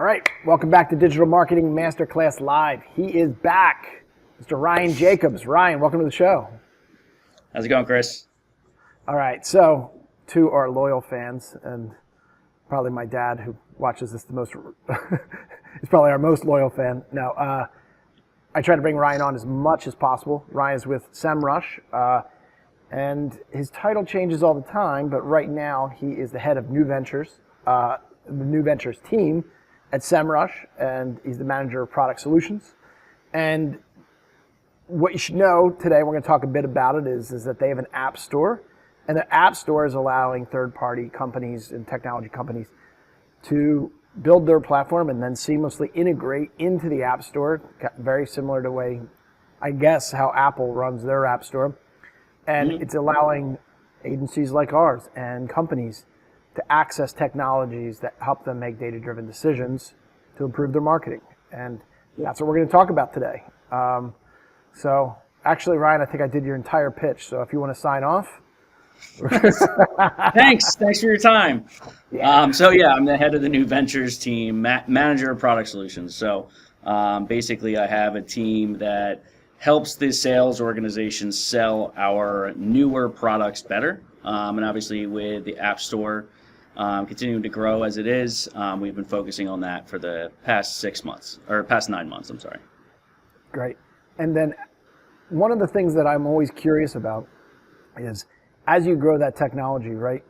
right, welcome back to Digital Marketing Masterclass Live. He is back, Mr. Ryan Jacobs. Ryan, welcome to the show. How's it going, Chris? All right, so to our loyal fans, and probably my dad who watches this the most, is probably our most loyal fan. Now, I try to bring Ryan on as much as possible. Ryan's with SEMRush, and his title changes all the time, but right now he is the head of New Ventures, the New Ventures team at SEMRush, and he's the manager of product solutions. And what you should know today, we're going to talk a bit about it, is that they have an app store, and the app store is allowing third-party companies and technology companies to build their platform and then seamlessly integrate into the app store, very similar to the way, I guess, how Apple runs their app store. And it's allowing agencies like ours and companies to access technologies that help them make data-driven decisions to improve their marketing. And that's what we're going to talk about today. So actually, Ryan, I think I did your entire pitch. So if you want to sign off. Thanks for your time. I'm the head of the New Ventures team, manager of product solutions. So basically I have a team that helps the sales organization sell our newer products better. And obviously with the App Store continuing to grow as it is, we've been focusing on that for the past 9 months, I'm sorry. Great. And then one of the things that I'm always curious about is as you grow that technology, right?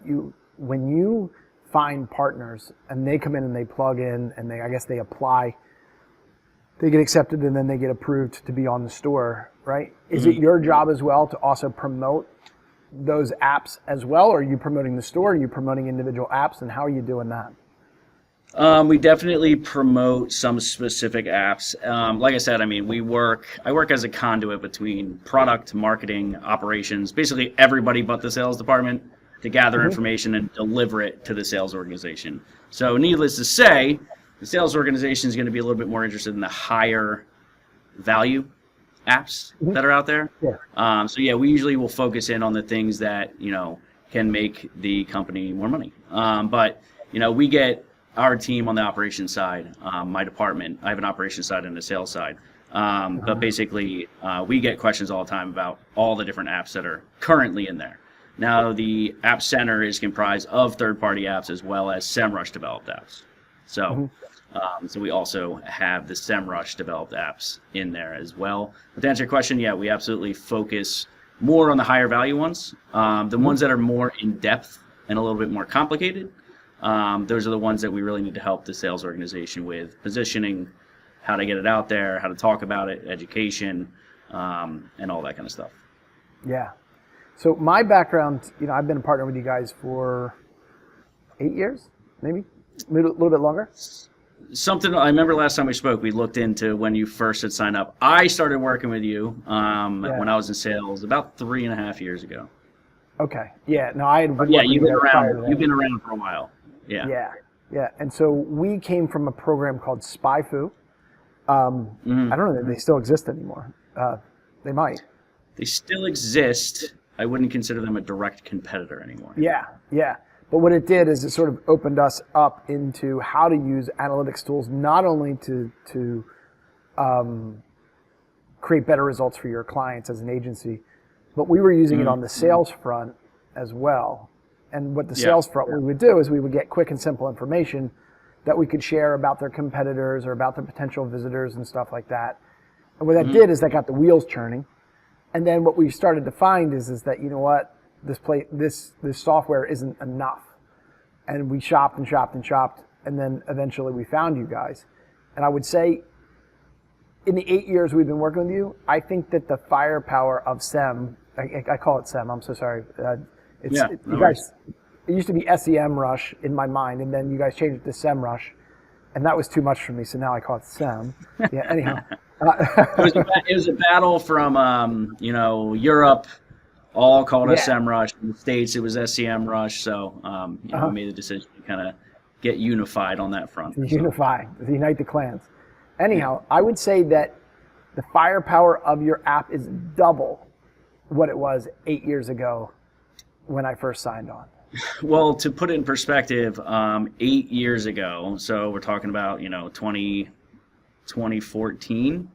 When you find partners and they come in and they plug in and they apply, they get accepted and then they get approved to be on the store, right? Is it your job as well to also promote those apps as well? Or are you promoting the store? Are you promoting individual apps? And how are you doing that? We definitely promote some specific apps. Like I said, I work as a conduit between product, marketing, operations, basically everybody but the sales department to gather information and deliver it to the sales organization. So needless to say, the sales organization is going to be a little bit more interested in the higher value apps that are out there. Yeah. We usually will focus in on the things that, can make the company more money. But we get our team on the operations side, my department, I have an operations side and a sales side. But basically, we get questions all the time about all the different apps that are currently in there. Now, the App Center is comprised of third-party apps as well as SEMRush developed apps. So, so we also have the SEMRush developed apps in there as well. But to answer your question, yeah, we absolutely focus more on the higher value ones. The ones that are more in depth and a little bit more complicated, those are the ones that we really need to help the sales organization with positioning, how to get it out there, how to talk about it, education, and all that kind of stuff. Yeah. So my background, I've been a partner with you guys for 8 years, maybe a little bit longer. Something I remember last time we spoke, we looked into when you first had signed up. I started working with you when I was in sales about 3.5 years ago. Okay. Yeah. No, I had been you've been around. You've been around for a while. Yeah. And so we came from a program called SpyFu. I don't know if they still exist anymore. They might. They still exist. I wouldn't consider them a direct competitor anymore. Yeah. But what it did is it sort of opened us up into how to use analytics tools, not only to create better results for your clients as an agency, but we were using it on the sales front as well. And what the sales front we would do is we would get quick and simple information that we could share about their competitors or about their potential visitors and stuff like that. And what that did is that got the wheels churning. And then what we started to find is that, this software isn't enough. And we shopped and shopped and shopped, and then eventually we found you guys. And I would say in the 8 years we've been working with you, I think that the firepower of SEM, I call it SEM, I'm so sorry. You guys, it used to be SEMRush in my mind, and then you guys changed it to SEMRush, and that was too much for me, so now I call it SEM. Yeah, anyhow. It was a battle from, Europe, all called us SEMRush. In the States, it was SEMRush, so I made the decision to kind of get unified on that front. Unify, unite the clans. Anyhow, I would say that the firepower of your app is double what it was 8 years ago when I first signed on. Well, to put it in perspective, 8 years ago, so we're talking about, 2014,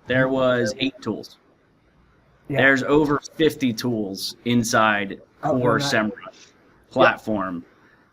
there was 8 tools. Yeah. There's over 50 tools inside Oh, core nice. SEMRush platform,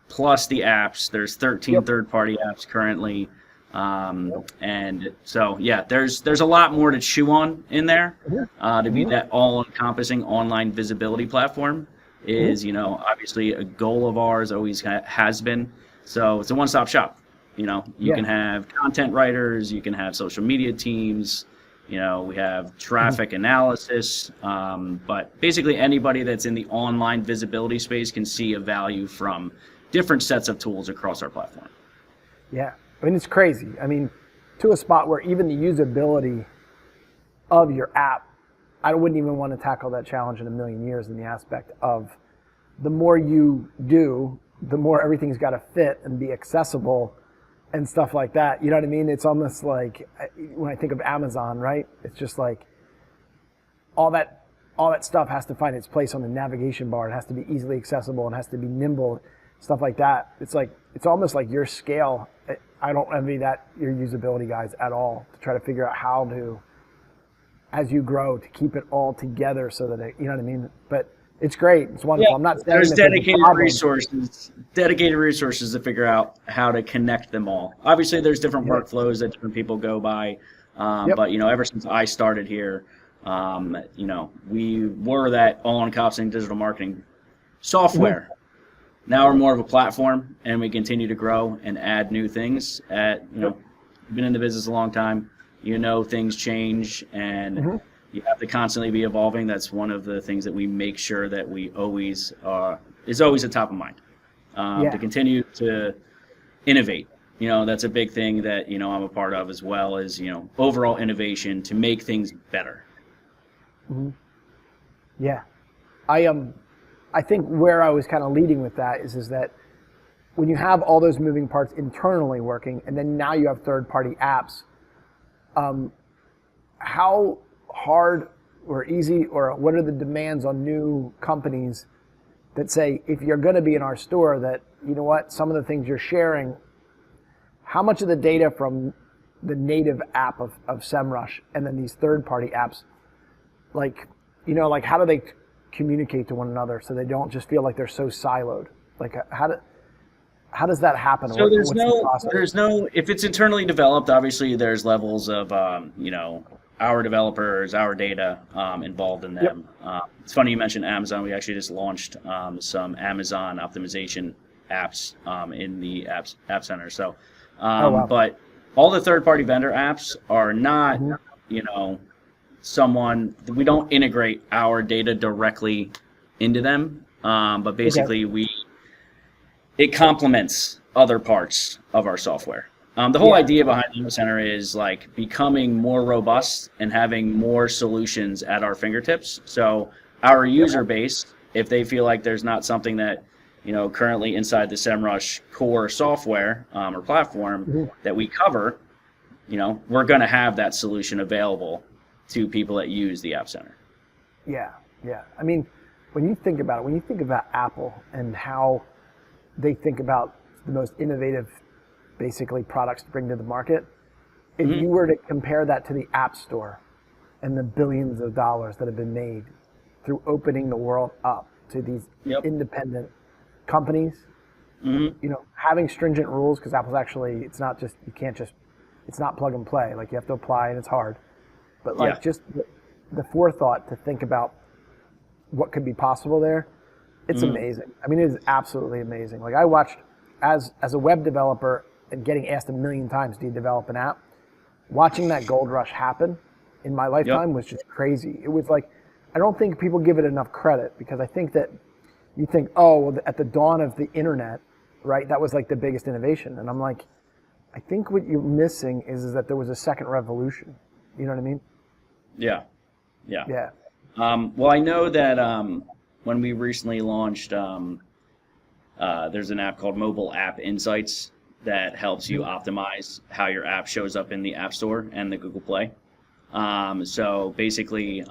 plus the apps. There's 13 Yep. third-party apps currently. And so, yeah, there's a lot more to chew on in there. To be that all-encompassing online visibility platform is, obviously a goal of ours, always has been. So it's a one-stop shop. You can have content writers, you can have social media teams, we have traffic analysis, but basically anybody that's in the online visibility space can see a value from different sets of tools across our platform. Yeah. I mean, it's crazy. I mean, to a spot where even the usability of your app, I wouldn't even want to tackle that challenge in a million years, in the aspect of the more you do, the more everything's got to fit and be accessible and stuff like that. You know what I mean? It's almost like when I think of Amazon, right? It's just like all that stuff has to find its place on the navigation bar. It has to be easily accessible and has to be nimble, stuff like that. It's almost like your scale. I don't envy your usability guys at all, to try to figure out how to, as you grow, to keep it all together so that you know what I mean? But it's great. It's wonderful. Yeah, I'm not saying there's that dedicated a problem. resources to figure out how to connect them all. Obviously, there's different workflows that different people go by, but ever since I started here, we were that all-encompassing digital marketing software. Now we're more of a platform, and we continue to grow and add new things. Been in the business a long time. Things change, and you have to constantly be evolving. That's one of the things that we make sure that we always is always at top of mind, to continue to innovate. That's a big thing that I'm a part of, as well as overall innovation to make things better. Yeah, I think where I was kind of leading with that is that when you have all those moving parts internally working, and then now you have third-party apps, how hard or easy, or what are the demands on new companies that say, if you're going to be in our store, that, some of the things you're sharing, how much of the data from the native app of SEMrush and then these third-party apps, how do they communicate to one another so they don't just feel like they're so siloed? How does that happen? So there's no, if it's internally developed, obviously there's levels of, our developers, our data involved in them. It's funny you mentioned Amazon. We actually just launched some Amazon optimization apps in the App Center. So, but all the third-party vendor apps are not, we don't integrate our data directly into them, but basically it complements other parts of our software. The whole idea behind the App Center is becoming more robust and having more solutions at our fingertips. So our user base, if they feel like there's not something that currently inside the SEMrush core software or platform that we cover, we're going to have that solution available to people that use the App Center. Yeah. I mean, when you think about Apple and how they think about the most innovative, basically, products to bring to the market, if you were to compare that to the App Store and the billions of dollars that have been made through opening the world up to these independent companies, having stringent rules, because Apple's actually, it's not plug and play. You have to apply, and it's hard. But just the forethought to think about what could be possible there, it's amazing. I mean, it is absolutely amazing. I watched, as a web developer and getting asked a million times, do you develop an app? Watching that gold rush happen in my lifetime was just crazy. It was I don't think people give it enough credit, because I think that you think, at the dawn of the internet, right, that was the biggest innovation. And I'm I think what you're missing is that there was a second revolution. You know what I mean? Yeah. Well, I know that when we recently launched, there's an app called Mobile App Insights that helps you optimize how your app shows up in the App Store and the Google Play. So basically,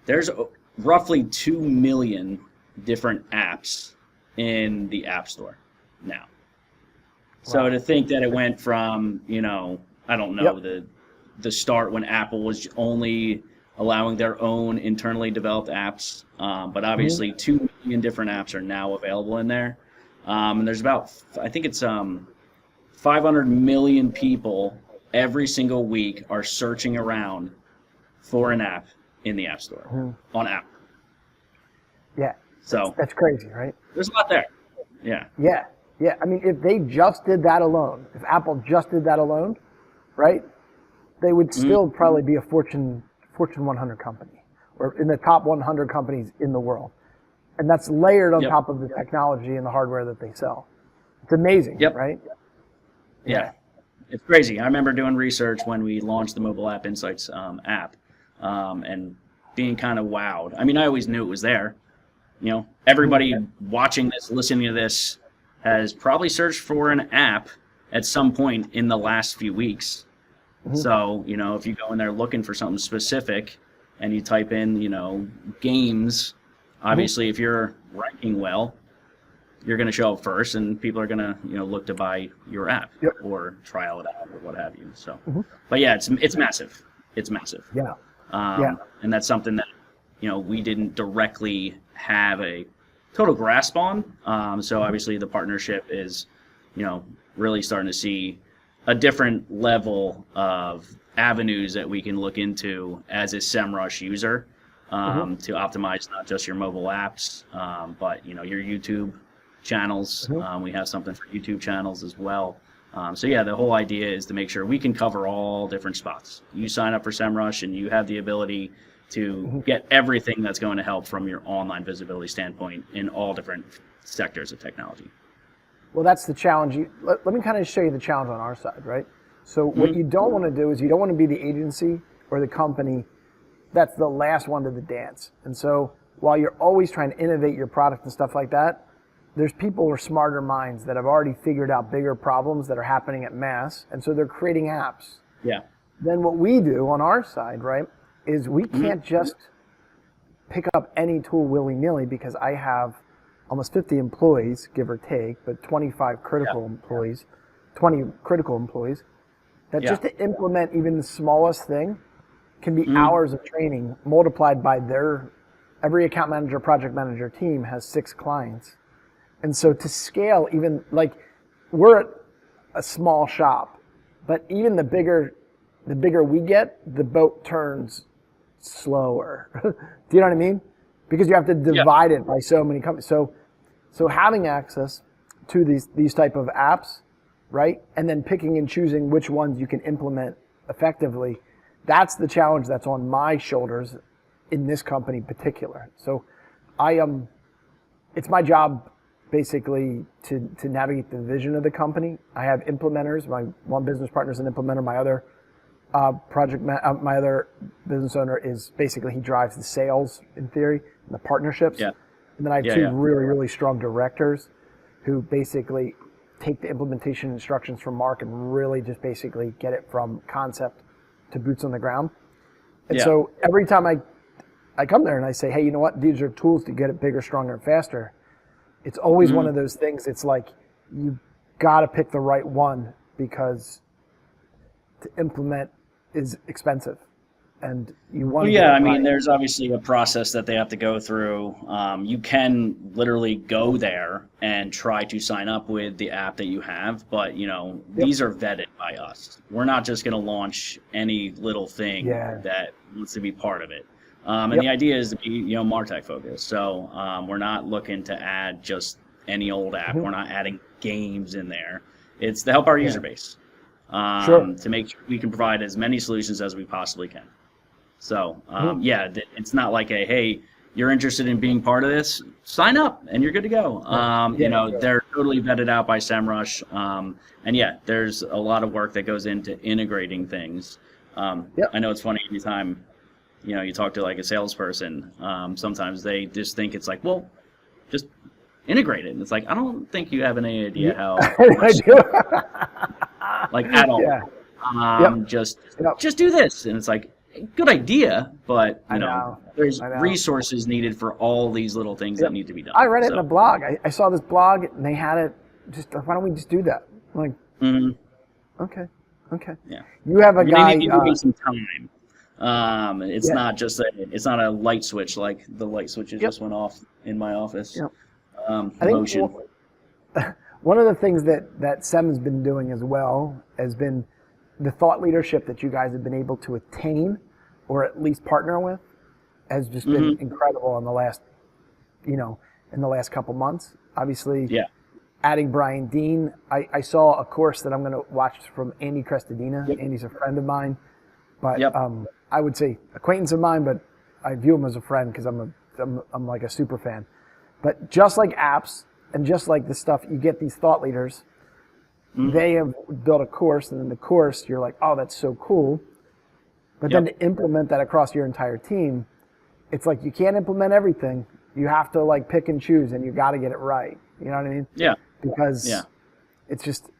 there's roughly 2 million different apps in the App Store now. So to think that it went from, I don't know, the start when Apple was only allowing their own internally developed apps, but obviously 2 million different apps are now available in there. And there's about, I think it's 500 million people every single week are searching around for an app in the App Store on Apple. Yeah. So that's crazy, right? There's a lot there. Yeah. Yeah. Yeah. I mean, if they just did that alone, if Apple just did that alone, right, they would still probably be a Fortune 100 company or in the top 100 companies in the world. And that's layered on top of the technology and the hardware that they sell. It's amazing, right? Yeah. It's crazy. I remember doing research when we launched the Mobile App Insights app and being kind of wowed. I mean, I always knew it was there. Everybody watching this, listening to this, has probably searched for an app at some point in the last few weeks. So, if you go in there looking for something specific and you type in, games, obviously if you're ranking well, you're going to show up first and people are going to, look to buy your app or trial it out or what have you. So, but yeah, it's massive. It's massive. Yeah. And that's something that, we didn't directly have a total grasp on. So obviously the partnership is, really starting to see a different level of avenues that we can look into as a SEMRush user to optimize not just your mobile apps, but, your YouTube channels. We have something for YouTube channels as well. So yeah, the whole idea is to make sure we can cover all different spots. You sign up for SEMRush and you have the ability to get everything that's going to help from your online visibility standpoint in all different sectors of technology. Well, that's the challenge. Let me kind of show you the challenge on our side, right? So what you don't want to do is you don't want to be the agency or the company that's the last one to the dance. And so while you're always trying to innovate your product and stuff like that, there's people or smarter minds that have already figured out bigger problems that are happening at mass, and so they're creating apps. Yeah. Then what we do on our side, right, is we can't just pick up any tool willy-nilly because I have almost 50 employees, give or take, but 25 critical employees, 20 critical employees, that just to implement even the smallest thing can be hours of training multiplied by every account manager, project manager team has 6 clients. And so to scale, even like we're a small shop, but even the bigger we get, the boat turns slower. Do you know what I mean? Because you have to divide it by so many companies. So having access to these type of apps, right, and then picking and choosing which ones you can implement effectively, that's the challenge that's on my shoulders in this company in particular. So it's my job basically to navigate the vision of the company. I have implementers. My one business partner is an implementer. My other my other business owner is basically, he drives the sales in theory and the partnerships. Yeah. And then I have two really, really strong directors who basically take the implementation instructions from Mark and really just basically get it from concept to boots on the ground. And so every time I come there and I say, hey, you know what? These are tools to get it bigger, stronger, and faster. It's always one of those things. It's like you got to pick the right one because to implement is expensive. And you want to I mean, there's obviously a process that they have to go through. You can literally go there and try to sign up with the app that you have, but these are vetted by us. We're not just going to launch any little thing that wants to be part of it. And the idea is to be, MarTech focused. So we're not looking to add just any old app. We're not adding games in there. It's to help our user base. To make sure we can provide as many solutions as we possibly can. So, it's not like hey, you're interested in being part of this, sign up and you're good to go. They're totally vetted out by SEMRush. And there's a lot of work that goes into integrating things. I know it's funny anytime, you talk to like a salesperson, sometimes they just think it's like, well, just integrate it. And it's like, I don't think you have any idea how I do. like at all. Just do this. And it's like, good idea, but I know. there's I know. resources needed for all these little things that need to be done. I read it in So, a blog. I saw this blog and they had it. Just why don't we just do that? I'm like, mhm, okay. yeah. You have a They guy. need to give me some time. It's Yeah. not just it's not a light switch like the light switches just went off in my office. Yep. I think Motion. one of the things that SEM has been doing as well has been the thought leadership that you guys have been able to attain or at least partner with has just been incredible in the last, in the last couple months. Obviously, Yeah. adding Brian Dean. I saw a course that I'm going to watch from Andy Crestodina. Yep. Andy's a friend of mine, but Yep. I would say acquaintance of mine, but I view him as a friend because I'm like a super fan. But just like apps and just like the stuff, you get these thought leaders. They have built a course, and in the course, you're like, oh, that's so cool. But then to implement that across your entire team, it's like you can't implement everything. You have to like pick and choose, and you got to get it right. You know what I mean? Yeah. Because it's just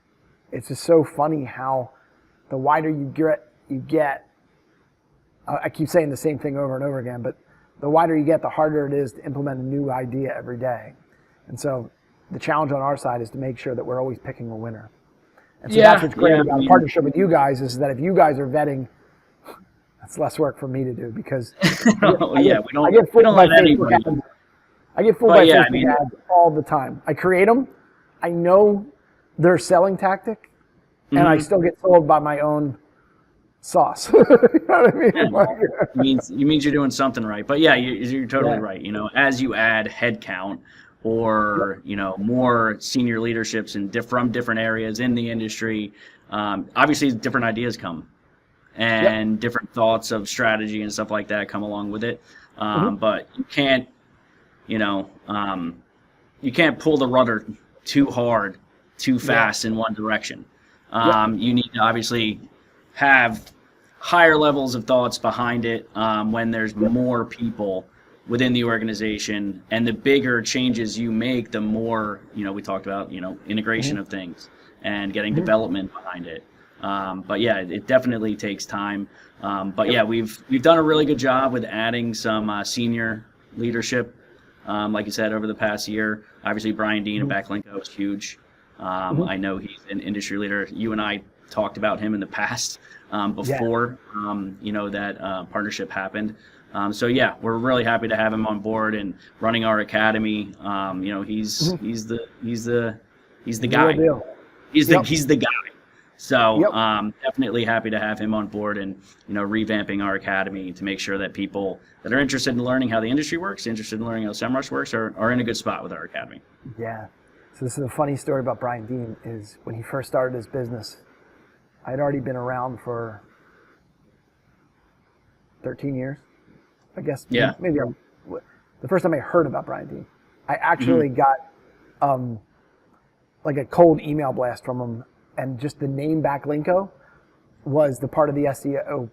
so funny how the wider you get. I keep saying the same thing over and over again, but the wider you get, the harder it is to implement a new idea every day. And so the challenge on our side is to make sure that we're always picking a winner. And so that's what's great about a partnership with you guys is that if you guys are vetting, that's less work for me to do because we don't let anybody. I get fooled by Facebook ads all the time. I create them. I know their selling tactic, and I still get sold by my own sauce. You know what I mean? It means you're doing something right. But yeah, you're totally right. As you add headcount or more senior leaderships from different areas in the industry, obviously different ideas come, and different thoughts of strategy and stuff like that come along with it. But you can't, you can't pull the rudder too hard, too fast in one direction. You need to obviously have higher levels of thoughts behind it when there's more people within the organization, and the bigger changes you make, the more we talked about integration of things and getting development behind it. But yeah, it definitely takes time. But yeah, we've done a really good job with adding some senior leadership. Like you said, over the past year, obviously Brian Dean of Backlinko is huge. I know he's an industry leader. You and I talked about him in the past before that partnership happened. So yeah, we're really happy to have him on board and running our academy. He's the guy. He's the guy. So definitely happy to have him on board and revamping our academy to make sure that people that are interested in learning how the industry works, interested in learning how SEMRush works, are in a good spot with our academy. Yeah. So this is a funny story about Brian Dean is when he first started his business, I'd already been around for 13 years, I guess. Yeah. Maybe the first time I heard about Brian Dean, I actually got like a cold email blast from him, and just the name Backlinko was the part of the SEO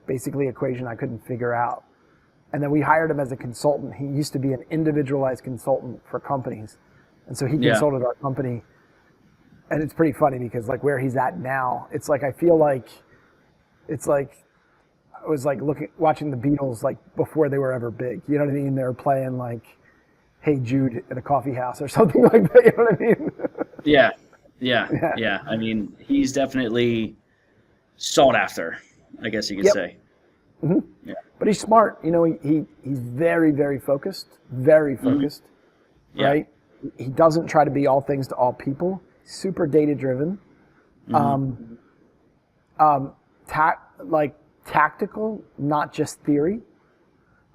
basically equation I couldn't figure out. And then we hired him as a consultant. He used to be an individualized consultant for companies. And so he consulted our company. And it's pretty funny because like where he's at now, it's like I feel like it's like I was like watching the Beatles like before they were ever big. You know what I mean? They were playing like Hey Jude at a coffee house or something like that. You know what I mean? Yeah. I mean, he's definitely sought after, I guess you could say. Yeah. But he's smart. He's very, very focused. Very focused. Right? He doesn't try to be all things to all people. Super data driven. Tactical, not just theory.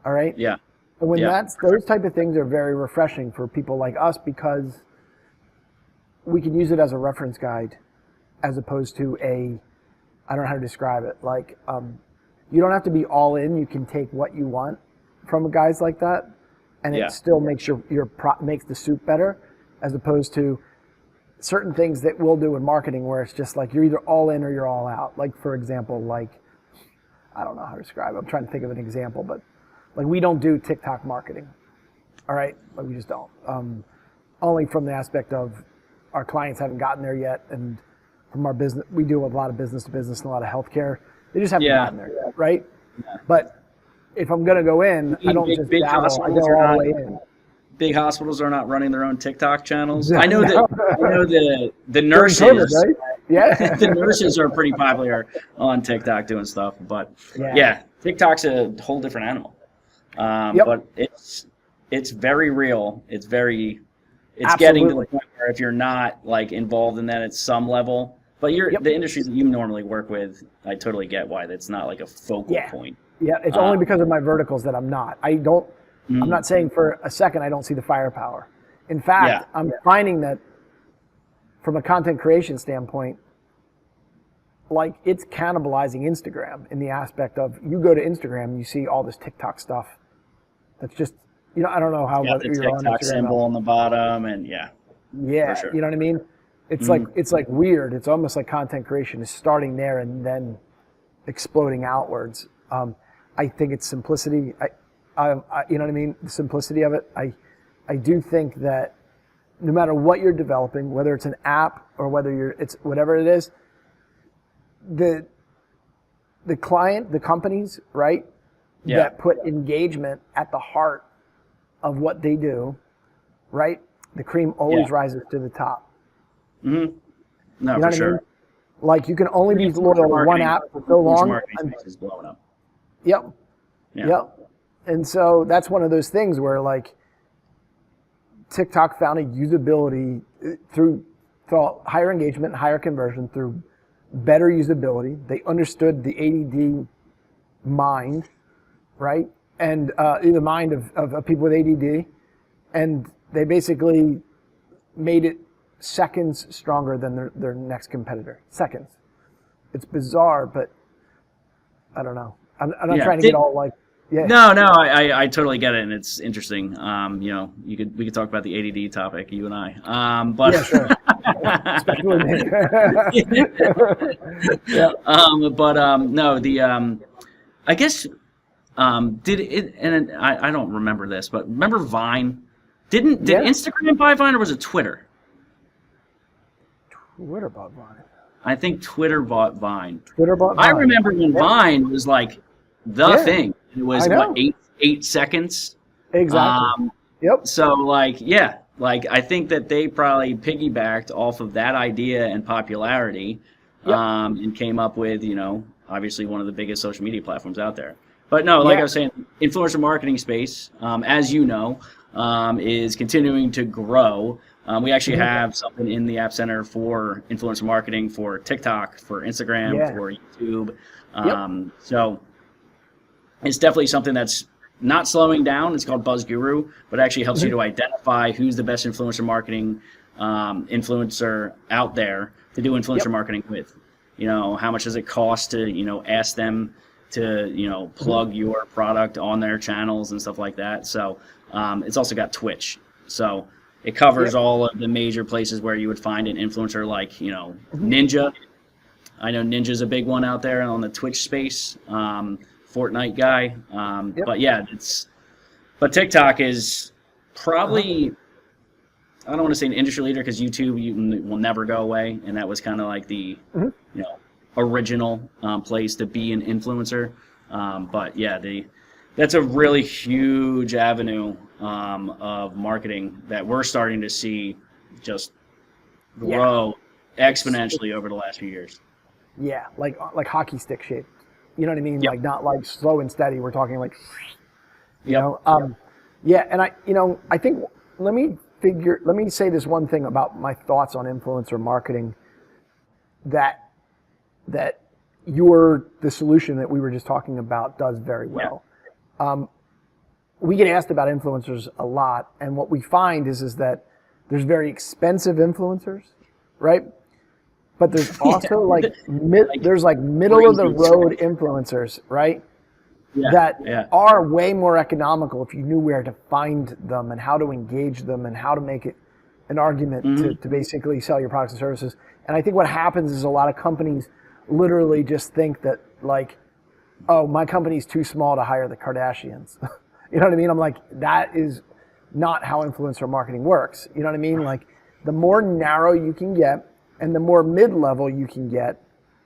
All right? Yeah. And when those type of things are very refreshing for people like us because we can use it as a reference guide as opposed to I don't know how to describe it. Like, you don't have to be all in. You can take what you want from guys like that, and it still makes makes the soup better, as opposed to certain things that we'll do in marketing where it's just like you're either all in or you're all out. Like for example, I don't know how to describe it. I'm trying to think of an example, but like we don't do TikTok marketing. All right, like we just don't. Only from the aspect of our clients haven't gotten there yet, and from our business, we do a lot of business to business and a lot of healthcare. They just haven't gotten there yet, right? But if I'm going to go in, I don't just big dabble. I go hospitals are all the not way in. big hospitals are not running their own TikTok channels. No, I know no. the During nurses, COVID, right? Yeah. the nurses are pretty popular on TikTok doing stuff. But Yeah. yeah, TikTok's a whole different animal. Yep. But it's very real. It's getting to Absolutely. the point where if you're not like involved in that at some level, but the industries that you normally work with, I totally get why that's not like a focal point. Yeah, it's only because of my verticals that I'm not. I'm not saying for a second I don't see the firepower. In fact, I'm finding that from a content creation standpoint, like it's cannibalizing Instagram in the aspect of you go to Instagram, you see all this TikTok stuff. That's just, I don't know how The you're on TikTok Instagram. symbol on the bottom, and Yeah, for sure. you know what I mean? It's like weird. It's almost like content creation is starting there and then exploding outwards. I think it's simplicity. I you know what I mean? The simplicity of it. I do think that no matter what you're developing, whether it's an app or whether it's whatever it is, the client, the companies, right, that put engagement at the heart of what they do, right? The cream always rises to the top. Mm-hmm. No, you know for sure. I mean? Like you can only be loyal to one app for so long. Is blowing up. Yep. Yeah. Yep. And so that's one of those things where like TikTok found a usability through higher engagement, higher conversion, through better usability. They understood the ADD mind, right? And the mind of people with ADD. And they basically made it seconds stronger than their next competitor. Seconds. It's bizarre, but I don't know. I'm not trying to get all like, No, I totally get it, and it's interesting. We could talk about the ADD topic, you and I. But yeah, sure. Especially me. Yeah. I guess did it? And I don't remember this, but remember Vine? Did Instagram buy Vine, or was it Twitter? Twitter bought Vine. I think Twitter bought Vine. Twitter bought Vine. I remember when Vine was like the thing. It was what, 8 seconds. Exactly. Yep. So I think that they probably piggybacked off of that idea and popularity, and came up with obviously one of the biggest social media platforms out there. But no, like I was saying, influencer marketing space, as you know, is continuing to grow. We actually have something in the App Center for influencer marketing, for TikTok, for Instagram, for YouTube. So it's definitely something that's not slowing down. It's called Buzz Guru, but it actually helps you to identify who's the best influencer marketing influencer out there to do influencer marketing with. How much does it cost to, ask them to, plug your product on their channels and stuff like that. So it's also got Twitch. So it covers all of the major places where you would find an influencer like, Ninja. I know Ninja's a big one out there on the Twitch space. Fortnite guy. But TikTok is probably, I don't want to say an industry leader because YouTube will never go away. And that was kind of like the, original place to be an influencer. That's a really huge avenue of marketing that we're starting to see just grow exponentially over the last few years. Yeah, like hockey stick shape. You know what I mean? Like not like slow and steady. We're talking like, and I think let me say this one thing about my thoughts on influencer marketing that the solution that we were just talking about does very well. We get asked about influencers a lot, and what we find is that there's very expensive influencers, right? But there's also there's middle of the road influencers, right? That are way more economical if you knew where to find them and how to engage them and how to make it an argument to basically sell your products and services. And I think what happens is a lot of companies literally just think that oh, my company's too small to hire the Kardashians. You know what I mean? I'm like, that is not how influencer marketing works. You know what I mean? Like the more narrow you can get, and the more mid-level you can get,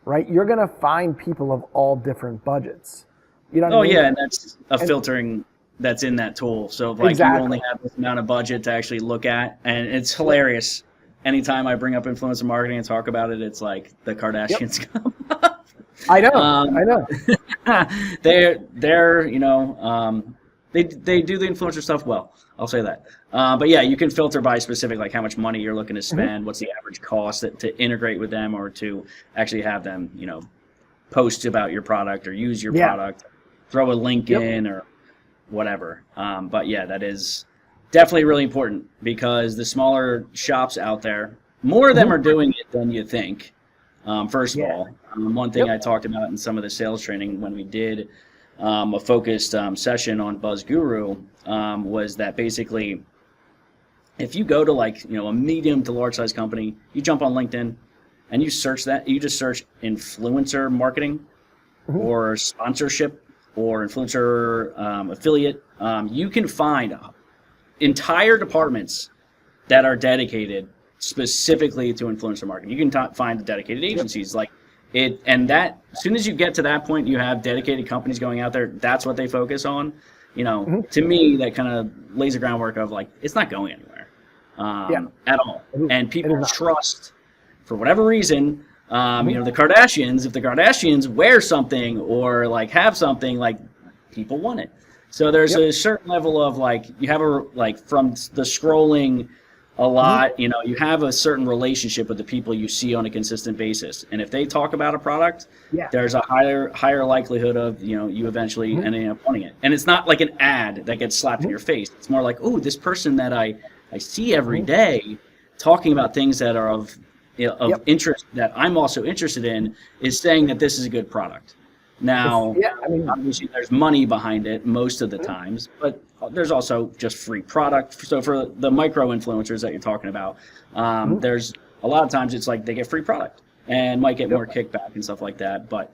right, you're going to find people of all different budgets. You know what Oh I mean? yeah, and that's a filtering that's in that tool. So like Exactly. you only have this amount of budget to actually look at, and it's hilarious. Anytime I bring up influencer marketing and talk about it, it's like the Kardashians come up. I know. Um, I know. they're they do the influencer stuff well. I'll say that. But yeah, you can filter by specific, like how much money you're looking to spend, what's the average cost to integrate with them, or to actually have them, post about your product or use your product, throw a link in or whatever. But yeah, that is definitely really important, because the smaller shops out there, more of them are doing it than you think. First of all, one thing I talked about in some of the sales training when we did a focused session on Buzz Guru was that basically, if you go to like a medium to large size company, you jump on LinkedIn and you search that, you just search influencer marketing or sponsorship or influencer affiliate, you can find entire departments that are dedicated specifically to influencer marketing. You can find dedicated agencies like it, and that as soon as you get to that point, you have dedicated companies going out there. That's what they focus on. To me, that kind of lays the groundwork of like it's not going anywhere at all, and people trust for whatever reason. The Kardashians, if the Kardashians wear something or like have something, like people want it. So there's a certain level of like you have from the scrolling a lot, you have a certain relationship with the people you see on a consistent basis, and if they talk about a product, there's a higher likelihood of you eventually ending up wanting it. And it's not like an ad that gets slapped in your face. It's more like, oh, this person that I see every day talking about things that are of interest that I'm also interested in is saying that this is a good product. Now, obviously there's money behind it most of the times, but there's also just free product. So for the micro influencers that you're talking about, there's a lot of times it's like they get free product and might get more kickback and stuff like that. But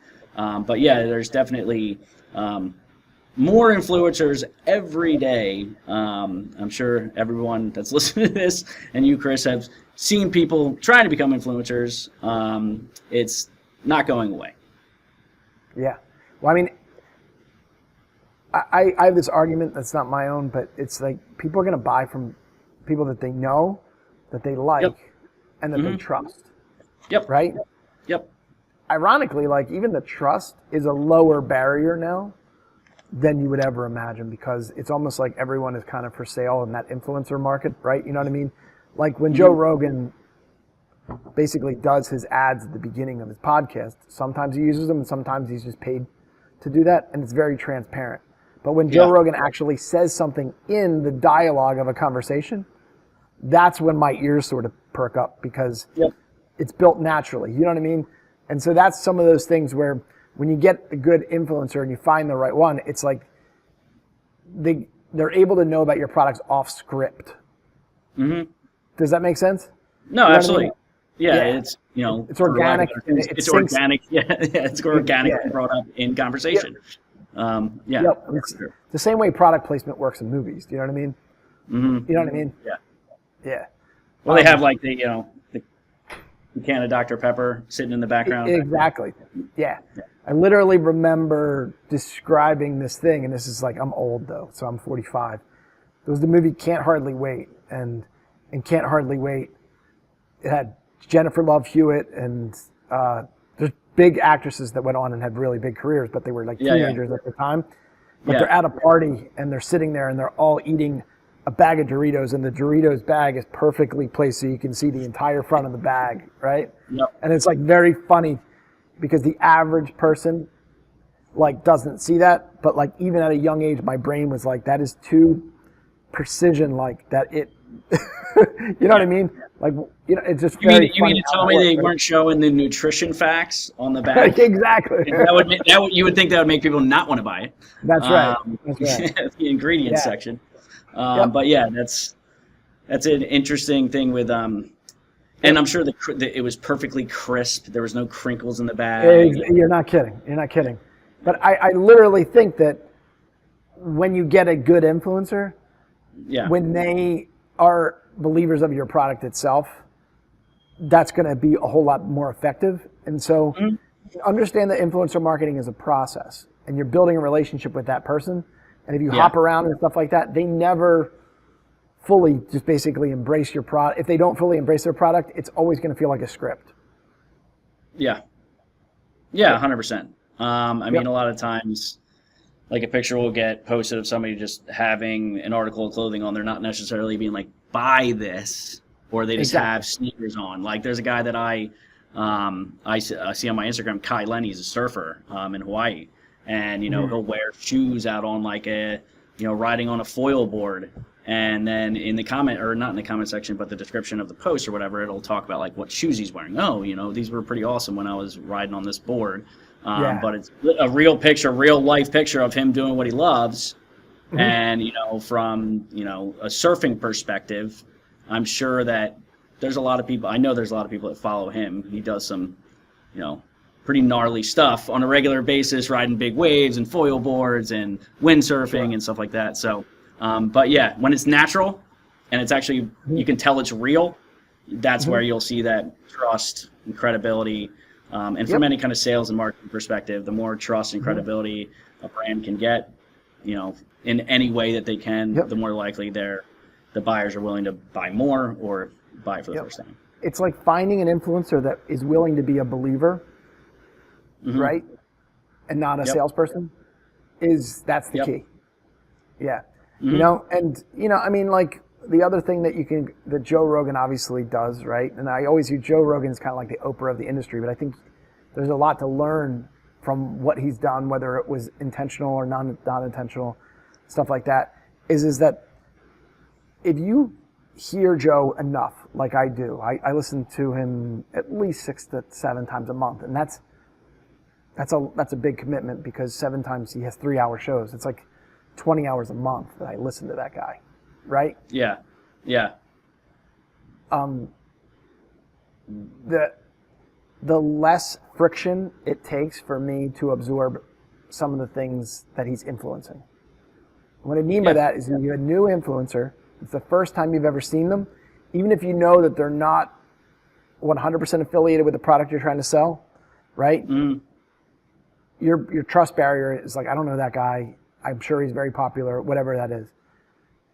yeah, there's definitely more influencers every day. I'm sure everyone that's listening to this and you, Chris, have seen people trying to become influencers. It's not going away. Yeah. Well, I mean, I have this argument that's not my own, but it's like people are going to buy from people that they know, that they like, and that they trust. Yep. Right? Yep. Ironically, like even the trust is a lower barrier now than you would ever imagine, because it's almost like everyone is kind of for sale in that influencer market, right? You know what I mean? Like when Joe Rogan basically does his ads at the beginning of his podcast, sometimes he uses them and sometimes he's just paid to do that, and it's very transparent. But when Joe Rogan actually says something in the dialogue of a conversation, that's when my ears sort of perk up, because it's built naturally. You know what I mean? And so that's some of those things where when you get a good influencer and you find the right one, it's like they're able to know about your products off script. Does that make sense? No, absolutely. I mean? Yeah, it's it's organic. It's organic. It's organic brought up in conversation. It's the same way product placement works in movies. Do you know what I mean? You know what I mean? Yeah. Well, they have like the can of Dr. Pepper sitting in the background. Exactly. Yeah. I literally remember describing this thing, and this is like, I'm old though, so I'm 45. It was the movie Can't Hardly Wait, and in Can't Hardly Wait, it had Jennifer Love Hewitt, and there's big actresses that went on and had really big careers, but they were like teenagers at the time. But they're at a party and they're sitting there and they're all eating a bag of Doritos, and the Doritos bag is perfectly placed so you can see the entire front of the bag, right? And it's like very funny because the average person like doesn't see that, but like even at a young age, my brain was like, that is too precision, like that it, you know what I mean? Like, it's just you mean to tell me they weren't showing the nutrition facts on the bag? Exactly. You would think that would make people not want to buy it. That's right. That's right. The ingredients section. But yeah, that's an interesting thing with and I'm sure it was perfectly crisp. There was no crinkles in the bag. You're not kidding. But I literally think that when you get a good influencer, when they are believers of your product itself, that's going to be a whole lot more effective. And so understand that influencer marketing is a process. and you're building a relationship with that person. And if you Yeah. hop around and stuff like that, they never fully just basically embrace your product. If they don't fully embrace their product, it's always going to feel like a script. Yeah. Yeah, 100%. I mean, a lot of times, like a picture will get posted of somebody just having an article of clothing on. They're not necessarily being like, buy this, or they just have sneakers on. Like there's a guy that I see on my Instagram, Kai Lenny, he's a surfer in Hawaii. And, he'll wear shoes out on like riding on a foil board. And then in the comment, or not in the comment section, but the description of the post or whatever, it'll talk about like what shoes he's wearing. Oh, these were pretty awesome when I was riding on this board. But it's a real picture, real life picture of him doing what he loves. And, from, a surfing perspective, I'm sure that there's a lot of people, I know there's a lot of people that follow him. He does some, pretty gnarly stuff on a regular basis, riding big waves and foil boards and windsurfing and stuff like that. So, but yeah, when it's natural and it's actually, you can tell it's real, that's where you'll see that trust and credibility. And from any kind of sales and marketing perspective, the more trust and credibility a brand can get, in any way that they can, the more likely the buyers are willing to buy more or buy for the first time. It's like finding an influencer that is willing to be a believer, right? And not a salesperson. That's the key. Yeah. I mean, like the other thing that Joe Rogan obviously does, right? And I always view Joe Rogan as kind of like the Oprah of the industry, but I think there's a lot to learn from what he's done, whether it was intentional or not intentional, stuff like that, is that if you hear Joe enough, like I do, I listen to him at least 6 to 7 times a month, and that's a big commitment because 7 times he has 3-hour shows. It's like 20 hours a month that I listen to that guy, right? Yeah. The less friction it takes for me to absorb some of the things that he's influencing. What I mean by that is when you're a new influencer, it's the first time you've ever seen them, even if you know that they're not 100% affiliated with the product you're trying to sell, right? Your trust barrier is like, I don't know that guy. I'm sure he's very popular, whatever that is.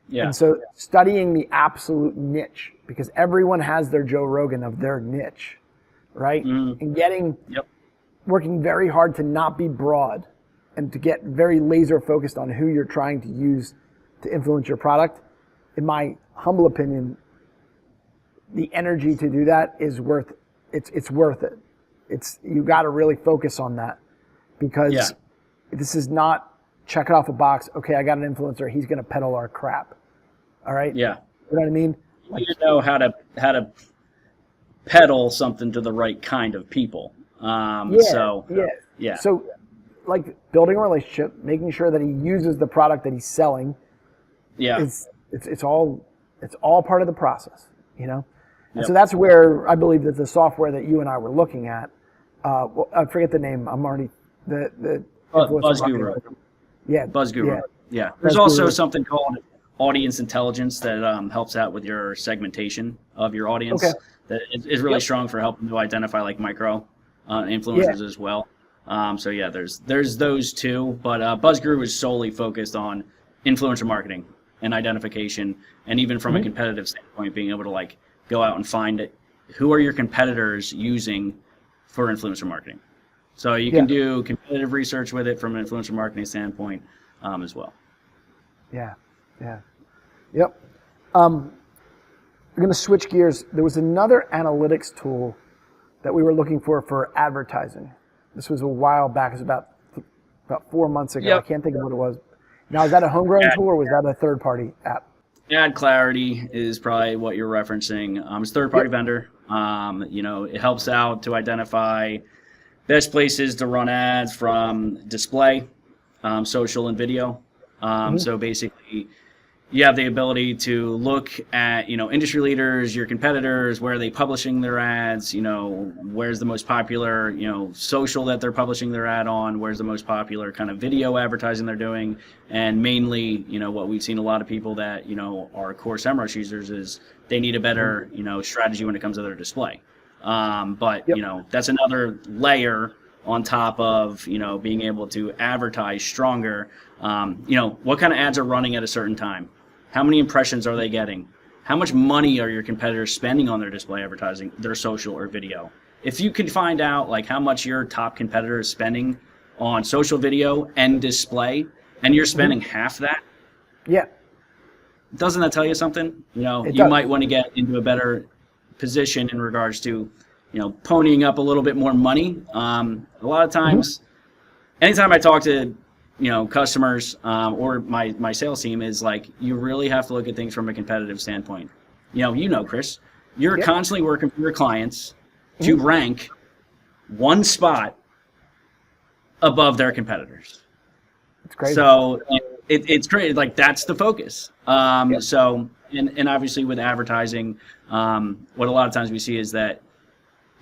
Yeah. And so studying the absolute niche, because everyone has their Joe Rogan of their niche, right? And working very hard to not be broad and to get very laser focused on who you're trying to use to influence your product. In my humble opinion, the energy to do that is worth it. It's worth it. You got to really focus on that because this is not check it off a box. Okay, I got an influencer. He's going to peddle our crap. All right. Yeah. You know what I mean? You know how to peddle something to the right kind of people. So like building a relationship, making sure that he uses the product that he's selling. Yeah. It's all part of the process, And so that's where I believe that the software that you and I were looking at, I forget the name. I'm already the Buzz Guru. Yeah. Buzz Guru. Yeah. There's Buzz also Guru. something called audience intelligence that helps out with your segmentation of your audience. Okay. That is really strong for helping to identify like micro influencers as well. So yeah, there's those two, but Buzz Guru is solely focused on influencer marketing and identification, and even from a competitive standpoint, being able to like go out and find who are your competitors using for influencer marketing. So you can do competitive research with it from an influencer marketing standpoint as well. Yeah. Yep. I'm going to switch gears. There was another analytics tool that we were looking for advertising. This was a while back. It was about 4 months ago. Yep. I can't think of what it was. Now, is that a homegrown tool or was that a third-party app? Ad Clarity is probably what you're referencing. It's a third-party vendor. It helps out to identify best places to run ads from display, social, and video. So basically, you have the ability to look at, industry leaders, your competitors, where are they publishing their ads, where's the most popular, social that they're publishing their ad on, where's the most popular kind of video advertising they're doing. And mainly, what we've seen a lot of people that, are core SEMRush users is they need a better, strategy when it comes to their display. But that's another layer on top of, being able to advertise stronger. What kind of ads are running at a certain time? How many impressions are they getting? How much money are your competitors spending on their display advertising, their social or video? If you can find out like how much your top competitor is spending on social video and display, and you're spending half that, yeah, doesn't that tell you something? You does. might want to get into a better position in regards to, ponying up a little bit more money. A lot of times, anytime I talk to, customers or my sales team, is like, you really have to look at things from a competitive standpoint. Chris, you're constantly working for your clients to rank one spot above their competitors. It's crazy. So it's great. Like, that's the focus. So, and obviously with advertising, what a lot of times we see is that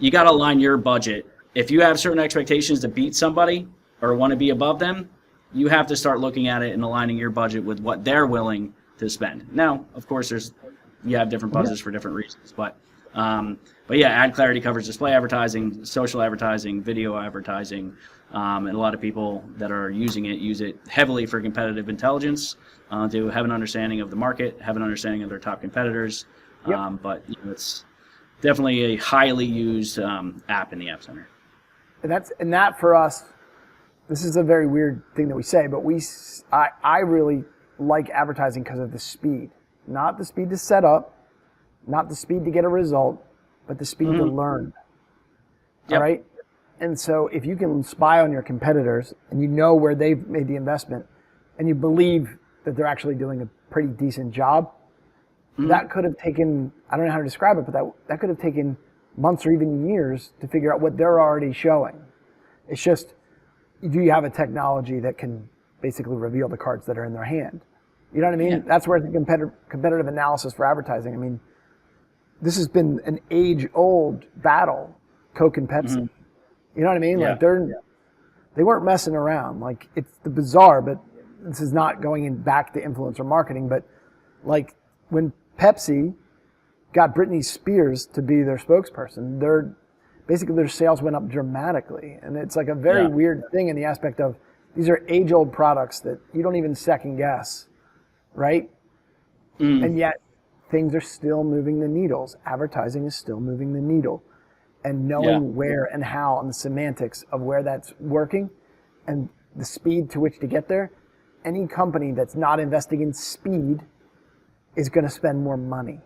you got to align your budget. If you have certain expectations to beat somebody or want to be above them, you have to start looking at it and aligning your budget with what they're willing to spend. Now, of course, you have different budgets for different reasons, but yeah, AdClarity covers display advertising, social advertising, video advertising, and a lot of people that are using it use it heavily for competitive intelligence, to have an understanding of the market, have an understanding of their top competitors. But it's definitely a highly used app in the App Center. And that for us, this is a very weird thing that we say, but I really like advertising because of the speed. Not the speed to set up, not the speed to get a result, but the speed to learn. All right? And so if you can spy on your competitors and you know where they've made the investment and you believe that they're actually doing a pretty decent job, that could have taken, I don't know how to describe it, but that could have taken months or even years to figure out what they're already showing. It's just, do you have a technology that can basically reveal the cards that are in their hand? You know what I mean? Yeah. That's where the competitive analysis for advertising, I mean, this has been an age-old battle, Coke and Pepsi. You know what I mean? Yeah. Like they weren't messing around. Like, it's the bizarre, but this is not going back to influencer marketing, but like when Pepsi got Britney Spears to be their spokesperson, their sales went up dramatically. And it's like a very weird thing in the aspect of these are age-old products that you don't even second guess, right? And yet things are still moving the needles. Advertising is still moving the needle. And knowing where and how and the semantics of where that's working and the speed to which to get there, any company that's not investing in speed is going to spend more money.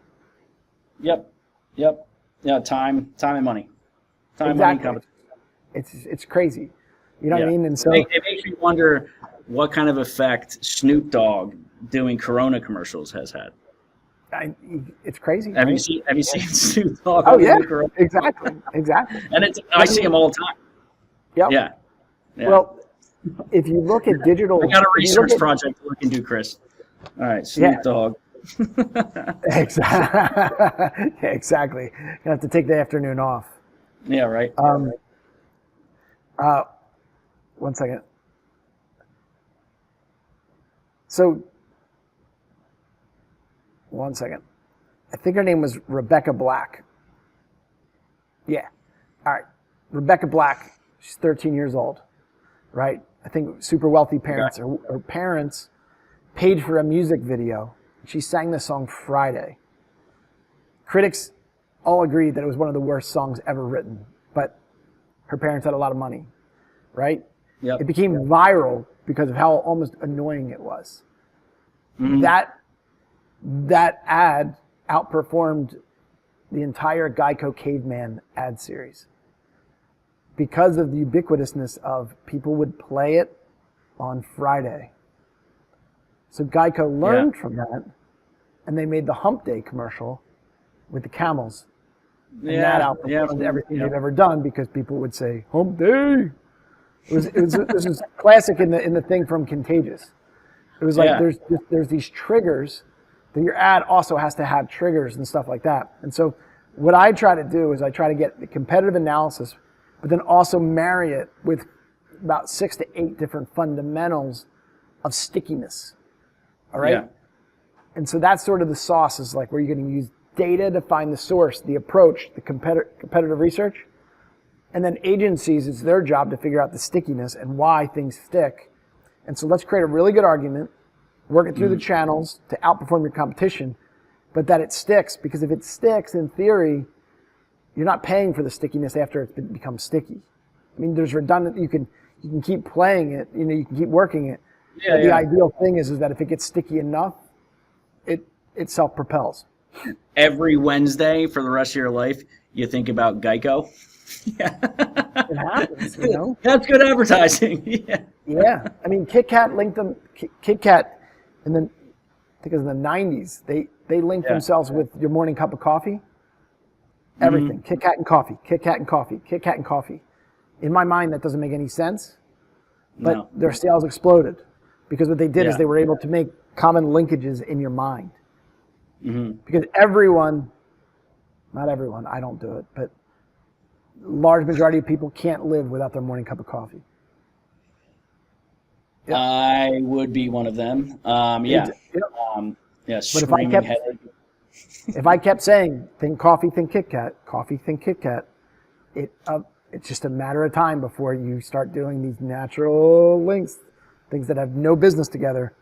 Yep. Yeah, time and money. Exactly. It's crazy. You know what I mean? And so it makes me wonder what kind of effect Snoop Dogg doing Corona commercials has had. It's crazy. Have right? you seen Snoop Dogg? Oh yeah, exactly. And I see him all the time. Yep. Yeah. Well, if you look at digital, I got a research project to look into, Chris. All right, Snoop Dogg. Exactly. You have to take the afternoon off. Yeah, right. 1 second. So, 1 second. I think her name was Rebecca Black. Yeah. All right. Rebecca Black. She's 13 years old, right? I think super wealthy parents. Her parents paid for a music video. She sang the song Friday. Critics all agreed that it was one of the worst songs ever written, but her parents had a lot of money, right? Yep. It became viral because of how almost annoying it was. That ad outperformed the entire Geico Caveman ad series because of the ubiquitousness of people would play it on Friday. So Geico learned from that, and they made the Hump Day commercial with the camels. And that outperformed everything they've ever done because people would say, Hump Day. This was classic in the thing from Contagious. It was like there's these triggers that your ad also has to have triggers and stuff like that. And so what I try to do is I try to get the competitive analysis, but then also marry it with about 6 to 8 different fundamentals of stickiness. All right? Yeah. And so that's sort of the sauce, is like where you're going to use data to find the source, the approach, the competitive research, And then agencies, it's their job to figure out the stickiness and why things stick. And so let's create a really good argument, work it through the channels to outperform your competition, but that it sticks. Because if it sticks, in theory, you're not paying for the stickiness after it's become sticky. I mean, there's redundant. You can keep playing it. You can keep working it. Yeah, but the ideal thing is that if it gets sticky enough, it self-propels. Every Wednesday for the rest of your life, you think about Geico. Yeah. It happens, That's good advertising. Yeah. Yeah. I mean, Kit Kat linked them. Kit Kat, and then I think it was in the 90s. They linked themselves with your morning cup of coffee. Everything. Kit Kat and coffee. Kit Kat and coffee. Kit Kat and coffee. In my mind, that doesn't make any sense. But their sales exploded because what they did is they were able to make common linkages in your mind. Because everyone, not everyone, I don't do it, but large majority of people can't live without their morning cup of coffee. Yep. I would be one of them. Yeah. But screaming headache. if I kept saying, think coffee, think Kit Kat, coffee, think Kit Kat, it's just a matter of time before you start doing these natural links, things that have no business together.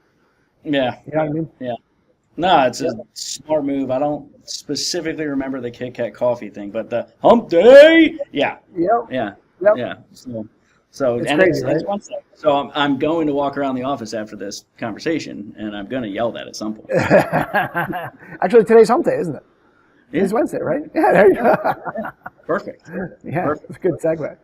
Yeah. You know what I mean? Yeah. No, it's a smart move. I don't specifically remember the Kit Kat coffee thing, but the hump day, yeah. Yep. Yeah. Yep. Yeah. So it's and crazy, it's Wednesday. So I'm going to walk around the office after this conversation, and I'm going to yell that at some point. Actually, today's hump day, isn't it? Yeah. It's Wednesday, right? Yeah, there you go. Perfect. Yeah, Perfect. It's a good segue.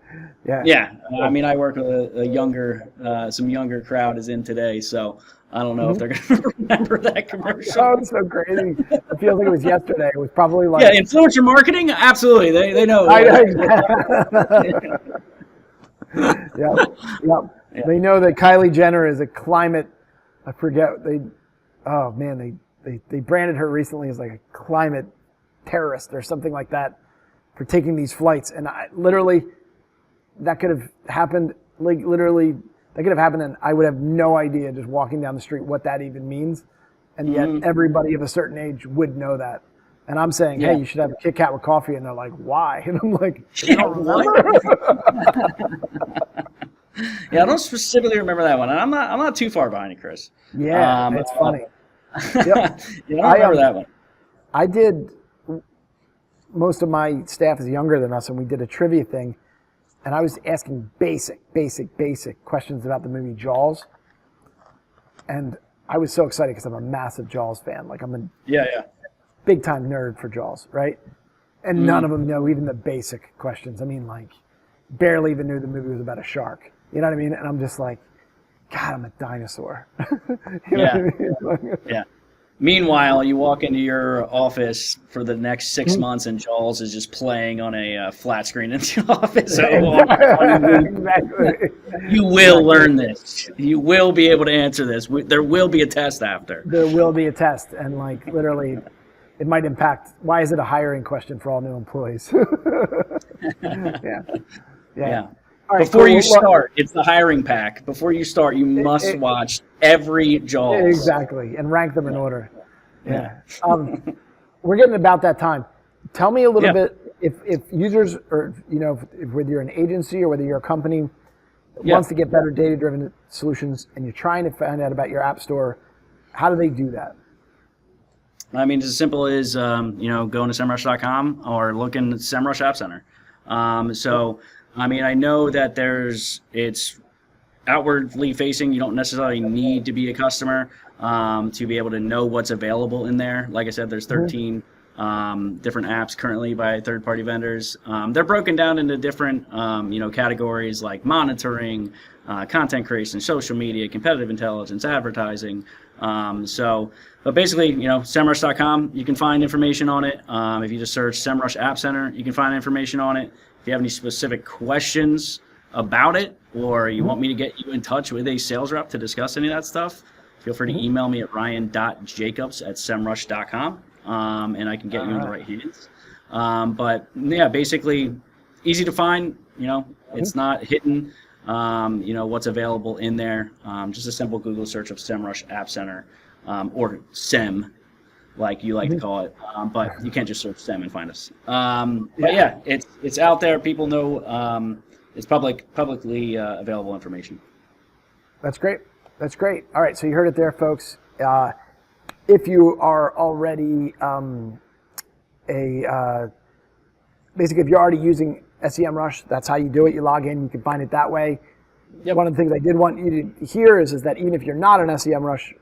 Yeah. Yeah. I mean, I work with a younger, some younger crowd is in today, so I don't know if they're going to remember that commercial. Oh, it's so crazy. It feels like it was yesterday. It was probably like... Yeah, influencer marketing? Absolutely. They know. I know. Yep. They know that Kylie Jenner is a climate... I forget. They branded her recently as like a climate terrorist or something like that for taking these flights. And that could have happened, and I would have no idea just walking down the street what that even means. And yet everybody of a certain age would know that. And I'm saying, hey, you should have a Kit Kat with coffee. And they're like, why? And I'm like, you don't remember? Yeah, I don't specifically remember that one. And I'm not too far behind you, Chris. Yeah, it's funny. Yep. Yeah, I don't remember that one. I did, most of my staff is younger than us, and we did a trivia thing. And I was asking basic questions about the movie Jaws. And I was so excited because I'm a massive Jaws fan. Like, I'm a big time nerd for Jaws, right? And none of them know even the basic questions. I mean, like, barely even knew the movie was about a shark. You know what I mean? And I'm just like, God, I'm a dinosaur. You know what I mean? Yeah. Meanwhile, you walk into your office for the next 6 months, and Jaws is just playing on a flat screen in the office. Exactly. You will learn this. You will be able to answer this. There will be a test after. There will be a test, and like literally, it might impact. Why is it a hiring question for all new employees? Yeah. All right, Before you start, it's the hiring pack. Before you start, you must watch every Jaws. Exactly, and rank them in order. Yeah. We're getting about that time. Tell me a little bit, if users, or if whether you're an agency or whether you're a company wants to get better data-driven solutions, and you're trying to find out about your app store, how do they do that? I mean, it's as simple as going to SEMRush.com or looking at SEMRush App Center. I mean, I know that it's outwardly facing. You don't necessarily need to be a customer to be able to know what's available in there. Like I said, there's 13 different apps currently by third-party vendors. They're broken down into different, categories like monitoring, content creation, social media, competitive intelligence, advertising. But basically, SEMRush.com, you can find information on it. If you just search SEMRush App Center, you can find information on it. If you have any specific questions about it, or you want me to get you in touch with a sales rep to discuss any of that stuff, feel free to email me at ryan.jacobs@semrush.com, and I can get you in the right hands. But yeah, basically easy to find. It's not hidden. What's available in there. Just a simple Google search of SEMRush App Center, or SEM. like you like to call it. But you can't just search SEM and find us. But yeah, it's out there. People know it's publicly available information. That's great. That's great. All right, so you heard it there, folks. If you are already basically, if you're already using SEMrush, that's how you do it. You log in, you can find it that way. Yep. One of the things I did want you to hear is that even if you're not an SEMrush,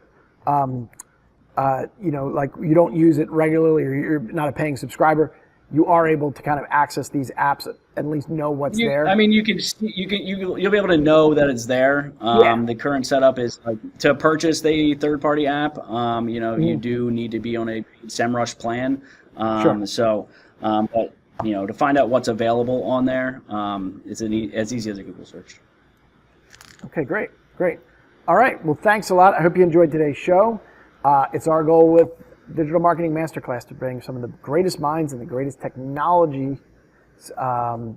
like you don't use it regularly or you're not a paying subscriber, you are able to kind of access these apps, at least know what's there. I mean, you'll be able to know that it's there. The current setup is like to purchase the third-party app. You do need to be on a SEMrush plan. Sure. But to find out what's available on there, it's as easy as a Google search. Okay, great. All right, well, thanks a lot. I hope you enjoyed today's show. It's our goal with Digital Marketing Masterclass to bring some of the greatest minds and the greatest technology, to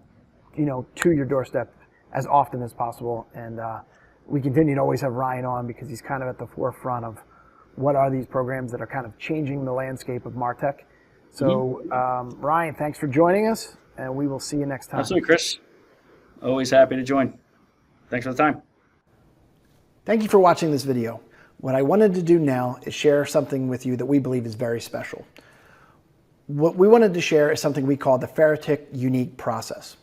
your doorstep as often as possible. And we continue to always have Ryan on because he's kind of at the forefront of what are these programs that are kind of changing the landscape of MarTech. So, Ryan, thanks for joining us, and we will see you next time. Absolutely, Chris. Always happy to join. Thanks for the time. Thank you for watching this video. What I wanted to do now is share something with you that we believe is very special. What we wanted to share is something we call the Ferritic Unique Process.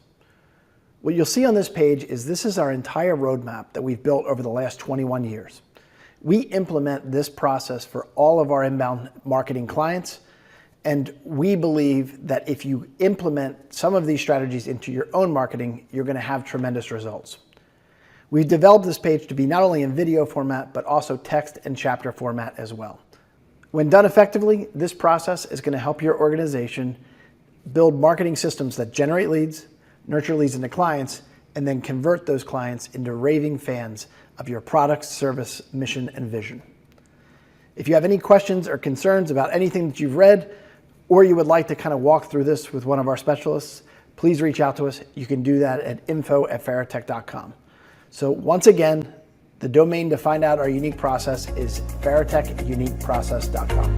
What you'll see on this page is this is our entire roadmap that we've built over the last 21 years. We implement this process for all of our inbound marketing clients, and we believe that if you implement some of these strategies into your own marketing, you're going to have tremendous results. We've developed this page to be not only in video format, but also text and chapter format as well. When done effectively, this process is going to help your organization build marketing systems that generate leads, nurture leads into clients, and then convert those clients into raving fans of your product, service, mission, and vision. If you have any questions or concerns about anything that you've read, or you would like to kind of walk through this with one of our specialists, please reach out to us. You can do that at info@ferritech.com. So once again, the domain to find out our unique process is ferritechuniqueprocess.com.